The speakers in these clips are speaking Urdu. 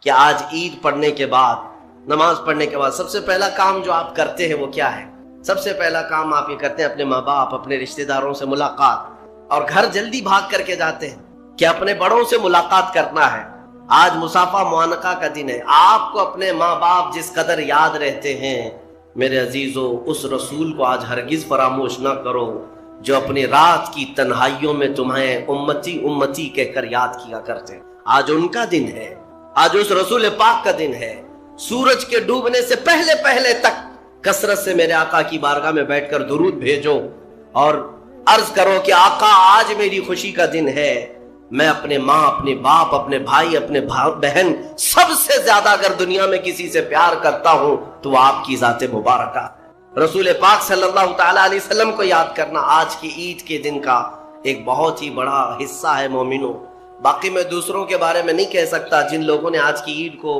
کہ آج عید پڑھنے کے بعد، نماز پڑھنے کے بعد سب سے پہلا کام جو آپ کرتے ہیں وہ کیا ہے؟ سب سے پہلا کام آپ یہ کرتے ہیں اپنے ماں باپ، اپنے رشتہ داروں سے ملاقات، اور گھر جلدی بھاگ کر کے جاتے ہیں کہ اپنے بڑوں سے ملاقات کرنا ہے۔ آج مصافحہ معانقہ کا دن ہے۔ آپ کو اپنے ماں باپ جس قدر یاد رہتے ہیں، میرے عزیزو، اس رسول کو آج ہرگز فراموش نہ کرو جو اپنی رات کی تنہائیوں میں تمہیں امتی امتی کہہ کر یاد کیا کرتے۔ آج ان کا دن ہے، آج اس رسول پاک کا دن ہے۔ سورج کے ڈوبنے سے پہلے پہلے تک کثرت سے میرے آقا کی بارگاہ میں بیٹھ کر درود بھیجو اور عرض کرو کہ آقا آج میری خوشی کا دن ہے۔ میں اپنے ماں، اپنے باپ، اپنے بھائی، اپنے بہن، سب سے زیادہ اگر دنیا میں کسی سے پیار کرتا ہوں تو وہ آپ کی ذات مبارکہ رسول پاک صلی اللہ تعالی علیہ وسلم کو یاد کرنا آج کی عید کے دن کا ایک بہت ہی بڑا حصہ ہے مومنوں۔ باقی میں دوسروں کے بارے میں نہیں کہہ سکتا جن لوگوں نے آج کی عید کو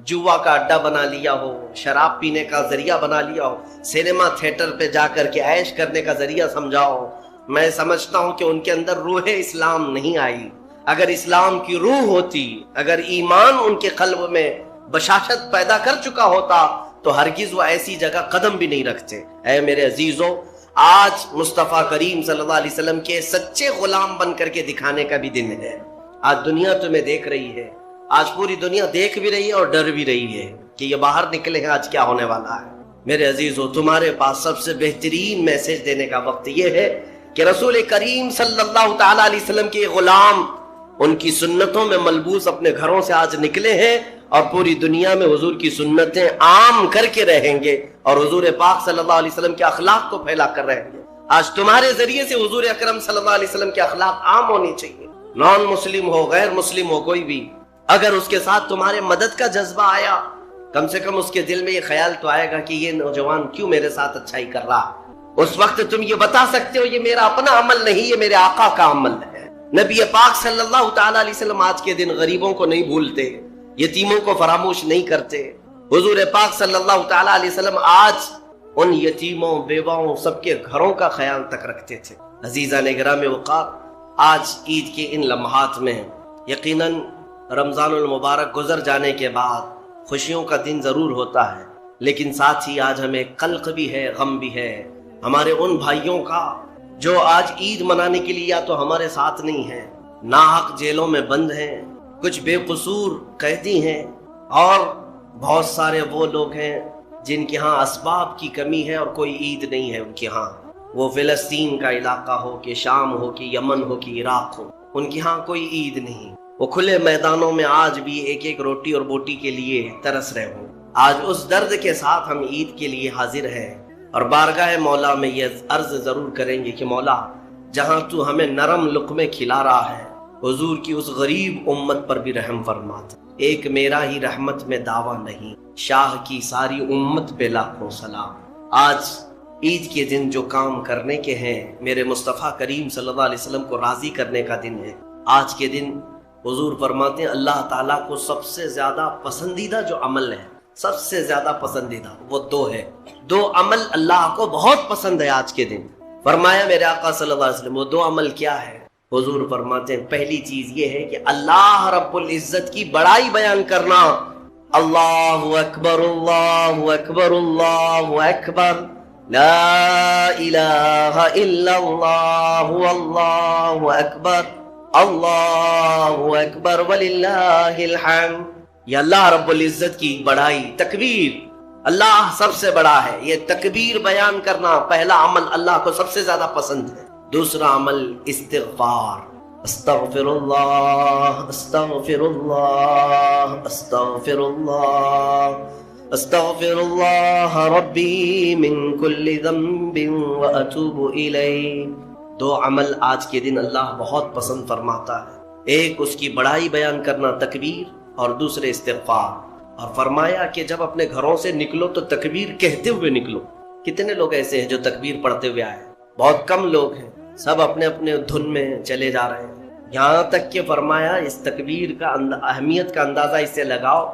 جوا کا اڈا بنا لیا ہو، شراب پینے کا ذریعہ بنا لیا ہو، سینما تھیٹر پہ جا کر کے عیش کرنے کا ذریعہ سمجھاؤ۔ میں سمجھتا ہوں کہ ان کے اندر روح اسلام نہیں آئی۔ اگر اسلام کی روح ہوتی، اگر ایمان ان کے قلب میں بشاشت پیدا کر چکا ہوتا تو ہرگز وہ ایسی جگہ قدم بھی نہیں رکھتے۔ اے میرے عزیزو، آج مصطفیٰ کریم صلی اللہ علیہ وسلم کے سچے غلام بن کر کے دکھانے کا بھی دن ہے۔ آج دنیا تمہیں دیکھ رہی ہے، آج پوری دنیا دیکھ بھی رہی ہے اور ڈر بھی رہی ہے کہ یہ باہر نکلے ہیں، آج کیا ہونے والا ہے۔ میرے عزیزو، تمہارے پاس سب سے بہترین میسج دینے کا وقت یہ ہے کہ رسول کریم صلی اللہ تعالی علیہ وسلم کے غلام ان کی سنتوں میں ملبوس اپنے گھروں سے آج نکلے ہیں اور پوری دنیا میں حضور کی سنتیں عام کر کے رہیں گے اور حضور پاک صلی اللہ علیہ وسلم کے اخلاق کو پھیلا کر رہیں گے۔ آج تمہارے ذریعے سے حضور اکرم صلی اللہ علیہ وسلم کے اخلاق عام ہونی چاہیے۔ نان مسلم ہو، غیر مسلم ہو، کوئی بھی اگر اس کے ساتھ تمہارے مدد کا جذبہ آیا، کم سے کم اس کے دل میں یہ خیال تو آئے گا کہ یہ نوجوان کیوں میرے ساتھ اچھائی کر رہا۔ اس وقت تم یہ بتا سکتے ہو یہ میرا اپنا عمل نہیں، یہ میرے آقا کا عمل ہے۔ نبی پاک صلی اللہ تعالی علیہ وسلم آج کے دن غریبوں کو نہیں بھولتے، یتیموں کو فراموش نہیں کرتے۔ حضور پاک صلی اللہ تعالی علیہ وسلم آج ان یتیموں، بیواؤں، سب کے گھروں کا خیال تک رکھتے تھے۔ عزیزان گرامی وقار، آج عید کے ان لمحات میں یقیناً رمضان المبارک گزر جانے کے بعد خوشیوں کا دن ضرور ہوتا ہے، لیکن ساتھ ہی آج ہمیں قلق بھی ہے، غم بھی ہے ہمارے ان بھائیوں کا جو آج عید منانے کے لیے یا تو ہمارے ساتھ نہیں ہیں، ناحق جیلوں میں بند ہیں، کچھ بے قصور قیدی ہیں، اور بہت سارے وہ لوگ ہیں جن کے ہاں اسباب کی کمی ہے اور کوئی عید نہیں ہے ان کے ہاں۔ وہ فلسطین کا علاقہ ہو کہ شام ہو کہ یمن ہو کہ عراق ہو، ان کے ہاں کوئی عید نہیں۔ وہ کھلے میدانوں میں آج بھی ایک ایک روٹی اور بوٹی کے لیے ترس رہے ہوں۔ آج اس درد کے ساتھ ہم عید کے لیے حاضر ہیں اور بارگاہ مولا میں یہ عرض ضرور کریں گے کہ مولا، جہاں تو ہمیں نرم لقمے کھلا رہا ہے، حضور کی اس غریب امت پر بھی رحم فرما دے۔ ایک میرا ہی رحمت میں دعویٰ نہیں، شاہ کی ساری امت پہ لاکھوں سلام۔ آج عید کے دن جو کام کرنے کے ہیں، میرے مصطفیٰ کریم صلی اللہ علیہ وسلم کو راضی کرنے کا دن ہے۔ آج کے دن حضور فرماتے ہیں اللہ تعالیٰ کو سب سے زیادہ پسندیدہ جو عمل ہے، سب سے زیادہ پسندیدہ وہ دو ہے، دو عمل اللہ کو بہت پسند ہے آج کے دن۔ فرمایا میرے آقا صلی اللہ علیہ وسلم وہ دو عمل کیا ہے؟ حضور فرماتے ہیں پہلی چیز یہ ہے کہ اللہ رب العزت کی بڑائی بیان کرنا۔ اللہ اکبر، اللہ اکبر، اللہ اکبر، لا الہ الا اللہ، اللہ اکبر، اللہ اکبر وللہ الحمد۔ یہ اللہ رب العزت کی بڑائی، تکبیر، اللہ سب سے بڑا ہے، یہ تکبیر بیان کرنا پہلا عمل اللہ کو سب سے زیادہ پسند ہے۔ دوسرا عمل استغفار، استغفر اللہ، استغفر اللہ، استغفر اللہ، استغفر اللہ ربی من کل ذنب واتوب الیہ۔ دو عمل آج کے دن اللہ بہت پسند فرماتا ہے، ایک اس کی بڑائی بیان کرنا تکبیر، اور دوسرے استغفار۔ اور فرمایا کہ جب اپنے گھروں سے نکلو تو تکبیر کہتے ہوئے نکلو۔ کتنے لوگ ایسے ہیں جو تکبیر پڑھتے ہوئے آئے؟ بہت کم لوگ ہیں، سب اپنے اپنے دھن میں چلے جا رہے ہیں۔ یہاں تک کہ فرمایا اس تکبیر کا اہمیت کا اندازہ اس سے لگاؤ،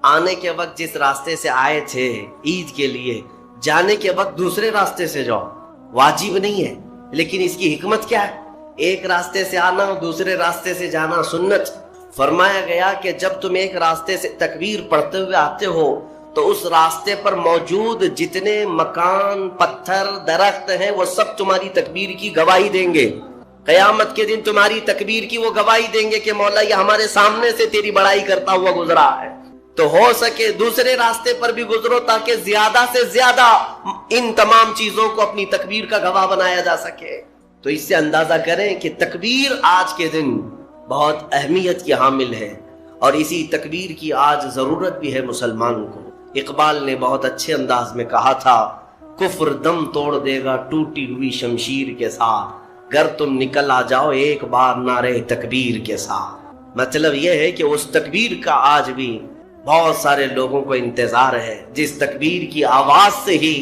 آنے کے وقت جس راستے سے آئے تھے عید کے لیے، جانے کے وقت دوسرے راستے سے جاؤ، واجب نہیں ہے، لیکن اس کی حکمت کیا ہے؟ ایک راستے سے آنا، دوسرے راستے سے جانا سنت۔ فرمایا گیا کہ جب تم ایک راستے سے تکبیر پڑھتے ہوئے آتے ہو تو اس راستے پر موجود جتنے مکان، پتھر، درخت ہیں وہ سب تمہاری تکبیر کی گواہی دیں گے. قیامت کے دن تمہاری تکبیر کی وہ گواہی دیں گے کہ مولا یہ ہمارے سامنے سے تیری بڑائی کرتا ہوا گزرا ہے. تو ہو سکے دوسرے راستے پر بھی گزرو تاکہ زیادہ سے زیادہ ان تمام چیزوں کو اپنی تکبیر کا گواہ بنایا جا سکے. تو اس سے اندازہ کریں کہ تکبیر آج کے دن بہت اہمیت کی حامل ہے، اور اسی تکبیر کی آج ضرورت بھی ہے مسلمان کو. اقبال نے بہت اچھے انداز میں کہا تھا، کفر دم توڑ دے گا ٹوٹی ہوئی شمشیر کے ساتھ، گر تم نکل آ جاؤ ایک بار نعرے تکبیر کے ساتھ. مطلب یہ ہے کہ اس تکبیر کا آج بھی بہت سارے لوگوں کو انتظار ہے جس تکبیر کی آواز سے ہی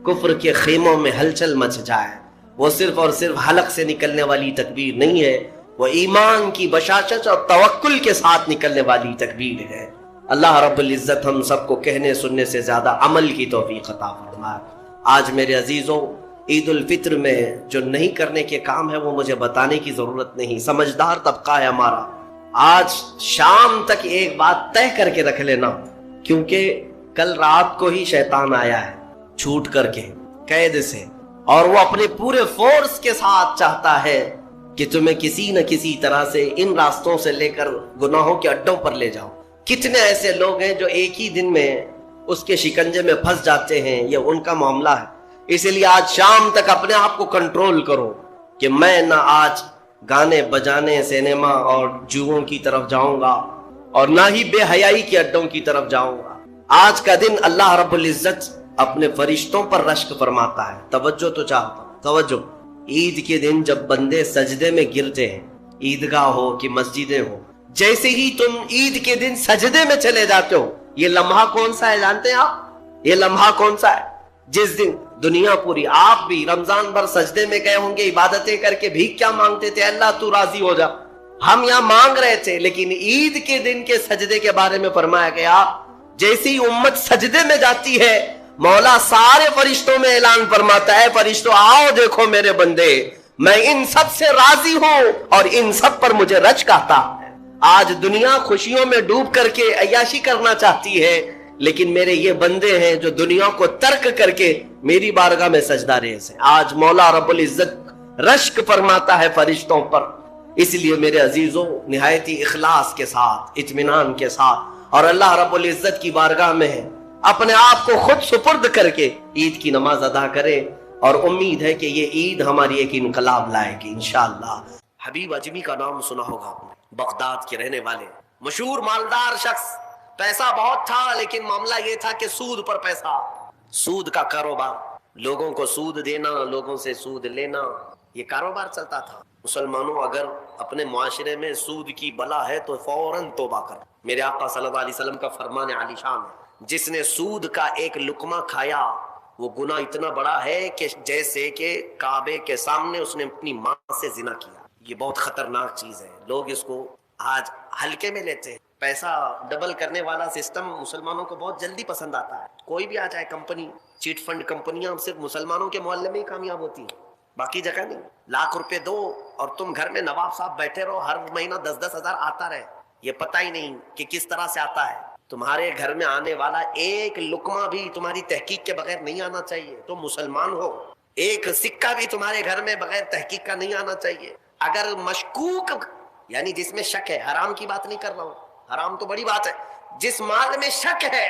کفر کے خیموں میں ہلچل مچ جائے. وہ صرف اور صرف حلق سے نکلنے والی تکبیر نہیں ہے، وہ ایمان کی بشاشت اور توکل کے ساتھ نکلنے والی تکبیر ہے. اللہ رب العزت ہم سب کو کہنے سننے سے زیادہ عمل کی توفیق عطا فرمائے. آج میرے عزیزوں، عید الفطر میں جو نہیں کرنے کے کام ہے وہ مجھے بتانے کی ضرورت نہیں، سمجھدار طبقہ ہے ہمارا. آج شام تک ایک بات طے کر کے رکھ لینا، کیونکہ کل رات کو ہی شیطان آیا ہے چھوٹ کر کے قید سے، اور وہ اپنے پورے فورس کے ساتھ چاہتا ہے کہ تمہیں کسی نہ کسی طرح سے ان راستوں سے لے کر گناہوں کے اڈوں پر لے جاؤ. کتنے ایسے لوگ ہیں جو ایک ہی دن میں اس کے شکنجے میں پھنس جاتے ہیں، یہ ان کا معاملہ ہے. اسی لیے آج شام تک اپنے آپ کو کنٹرول کرو کہ میں نہ آج گانے بجانے، سینما اور جوؤں کی طرف جاؤں گا، اور نہ ہی بے حیائی کے اڈوں کی طرف جاؤں گا. آج کا دن اللہ رب العزت اپنے فرشتوں پر رشک فرماتا ہے. توجہ تو چاہتا ہوں، توجہ. عید کے دن جب بندے سجدے میں گرتے ہیں، عیدگاہ ہو کہ مسجدیں ہو، جیسے ہی تم عید کے دن سجدے میں چلے جاتے ہو، یہ لمحہ کون سا ہے جانتے ہیں آپ؟ یہ لمحہ کون سا ہے؟ جس دن دنیا پوری، آپ بھی رمضان بھر سجدے میں گئے ہوں گے، عبادتیں کر کے بھیک کیا مانگتے تھے؟ اللہ تو راضی ہو جا. ہم یہاں مانگ رہے تھے، لیکن عید کے دن کے سجدے کے بارے میں فرمایا گیا جیسی امت سجدے میں جاتی ہے، مولا سارے فرشتوں میں اعلان فرماتا ہے، فرشتوں آؤ دیکھو میرے بندے، میں ان سب سے راضی ہوں اور ان سب پر مجھے رشک آتا ہے. آج دنیا خوشیوں میں ڈوب کر کے عیاشی کرنا چاہتی ہے، لیکن میرے یہ بندے ہیں جو دنیا کو ترک کر کے میری بارگاہ میں سجدہ ریز ہیں. آج مولا رب العزت رشک فرماتا ہے فرشتوں پر. اس لیے میرے عزیزوں، نہایتی اخلاص کے ساتھ، اطمینان کے ساتھ، اور اللہ رب العزت کی بارگاہ میں اپنے آپ کو خود سپرد کر کے عید کی نماز ادا کرے، اور امید ہے کہ یہ عید ہماری ایک انقلاب لائے گی انشاءاللہ. حبیب اجمی کا نام سنا ہوگا آپ نے، بغداد کے رہنے والے مشہور مالدار شخص. پیسہ بہت تھا، لیکن معاملہ یہ تھا کہ سود پر پیسہ، سود کا کاروبار، لوگوں کو سود دینا، لوگوں سے سود لینا، یہ کاروبار چلتا تھا. مسلمانوں، اگر اپنے معاشرے میں سود کی بلا ہے تو فوراً توبہ کر. میرے آقا صلی اللہ علیہ وسلم کا فرمان عالی شان ہے، جس نے سود کا ایک لقمہ کھایا وہ گناہ اتنا بڑا ہے کہ جیسے کہ کعبے کے سامنے اس نے اپنی ماں سے زنا کیا. یہ بہت خطرناک چیز ہے. لوگ اس کو آج ہلکے میں لیتے ہیں. پیسہ ڈبل کرنے والا سسٹم مسلمانوں کو بہت جلدی پسند آتا ہے. کوئی بھی آ جائے کمپنی، چیٹ فنڈ کمپنیاں صرف مسلمانوں کے محلے میں ہی کامیاب ہوتی ہیں، باقی جگہ نہیں. لاکھ روپے دو اور تم گھر میں نواب صاحب بیٹھے رہو، ہر مہینہ 10-10 ہزار آتا رہے، یہ پتہ ہی نہیں کہ کس طرح سے آتا ہے. تمہارے گھر میں آنے والا ایک لقمہ بھی تمہاری تحقیق کے بغیر نہیں آنا چاہیے. تم مسلمان ہو، ایک سکہ بھی تمہارے گھر میں بغیر تحقیق کا نہیں آنا چاہیے. اگر مشکوک، یعنی جس میں شک ہے، حرام کی بات نہیں کر رہا ہوں، حرام تو بڑی بات ہے، جس مال میں شک ہے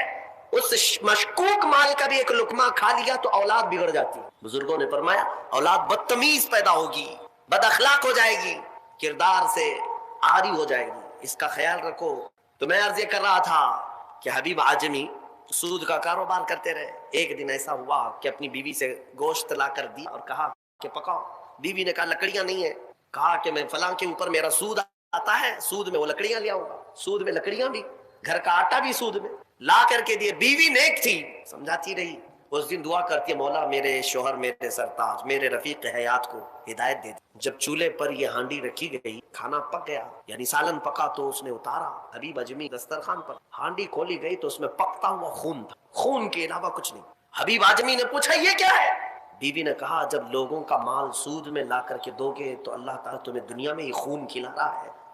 اس مشکوک مال کا بھی ایک لقمہ کھا لیا تو اولاد بگڑ جاتی. بزرگوں نے فرمایا اولاد بدتمیز پیدا ہوگی، بد اخلاق ہو جائے گی، کردار سے عاری ہو جائے گی. اس کا خیال رکھو. تو میں عرض یہ کر رہا تھا کہ حبیب اعجمی سود کا کاروبار کرتے رہے. ایک دن ایسا ہوا کہ اپنی بیوی سے گوشت لا کر دی اور کہا کہ پکاؤ. بیوی نے کہا لکڑیاں نہیں ہیں. کہا کہ میں فلاں کے اوپر میرا سود آتا ہے، سود میں وہ لکڑیاں لے آؤں گا. سود میں لکڑیاں بھی، گھر کا آٹا بھی سود میں لا کر کے دیے. بیوی نیک تھی، سمجھاتی رہی. اس دن دعا کرتی ہے، مولا میرے شوہر، میرے سرتاج، میرے رفیق حیات کو ہدایت دے. جب چولہے پر یہ ہانڈی رکھی گئی، کھانا پک گیا، یعنی سالن پکا، تو اس نے اتارا. حبیب اجمی دسترخوان پر ہانڈی کھولی گئی تو اس میں پکتا ہوا خون تھا، خون کے علاوہ کچھ نہیں. حبیب اجمی نے پوچھا یہ کیا ہے؟ بیوی نے کہا جب لوگوں کا مال سود میں لا کر کے دو گے تو اللہ تعالیٰ تمہیں دنیا میں ہی خون کھلا رہا ہے،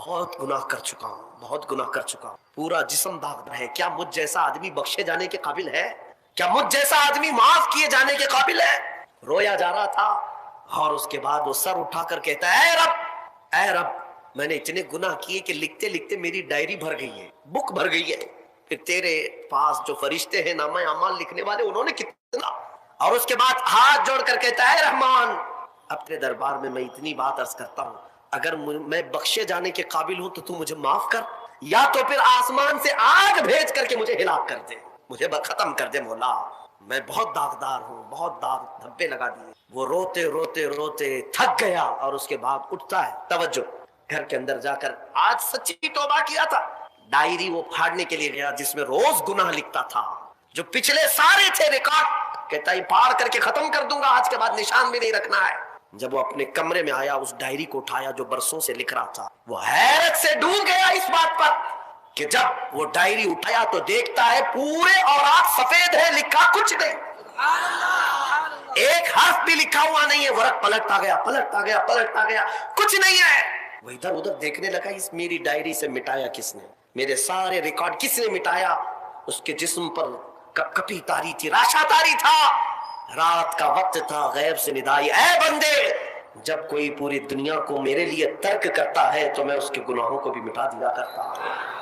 بہت گناہ کر چکا ہوں، بہت گناہ کر چکا ہوں، پورا جسم داغدار ہے، کیا مجھ جیسا آدمی بخشے جانے کے قابل ہے؟ کیا مجھ جیسا آدمی معاف کیے جانے کے قابل ہے؟ رویا جا رہا تھا، اور اس کے بعد وہ سر اٹھا کر کہتا ہے، اے رب میں نے اتنے گناہ کیے کہ لکھتے لکھتے میری ڈائری بھر گئی ہے، بک بھر گئی ہے، پھر تیرے پاس جو فرشتے ہیں نامہ اعمال لکھنے والے، انہوں نے کتنا، اور اس کے بعد ہاتھ جوڑ کر کہتا ہے، رحمان اپنے دربار میں میں اتنی بات عرض کرتا ہوں، اگر میں بخشے جانے کے قابل ہوں تو مجھے معاف کر، یا تو پھر آسمان سے آگ بھیج کر کے مجھے ہلاک کر دے، مجھے ختم کر دے مولا، میں بہت داغدار ہوں، بہت داغ دھبے لگا دیے۔ وہ روتے روتے روتے تھک گیا، اور اس کے بعد اٹھتا ہے، توجہ، گھر کے اندر جا کر آج سچی توبہ کیا تھا، ڈائری وہ پھاڑنے کے لیے گیا جس میں روز گناہ لکھتا تھا، جو پچھلے سارے تھے ریکارڈ، کہتا ہے پھاڑ کر کے ختم کر دوں گا، آج کے بعد نشان بھی نہیں رکھنا ہے۔ جب وہ اپنے کمرے میں آیا، اس ڈائری کو اٹھایا جو برسوں سے لکھ رہا تھا، وہ حیرت سے ڈوب گیا اس بات پر کہ جب وہ ڈائری اٹھایا تو دیکھتا ہے پورے اوراق سفید ہے، لکھا کچھ نہیں، ایک حرف بھی لکھا ہوا نہیں ہے، ورق پلٹتا گیا پلٹتا گیا پلٹتا گیا، کچھ نہیں ہے۔ وہ ادھر ادھر دیکھنے لگا، اس میری ڈائری سے مٹایا کس نے، میرے سارے ریکارڈ کس نے مٹایا؟ اس کے جسم پر کپ کپی تاری تھی، راشا تاری تھا، رات کا وقت تھا، غیب سے ندائی، اے بندے، جب کوئی پوری دنیا کو میرے لیے ترک کرتا ہے تو میں اس کے گناہوں کو بھی مٹا دیا کرتا ہوں۔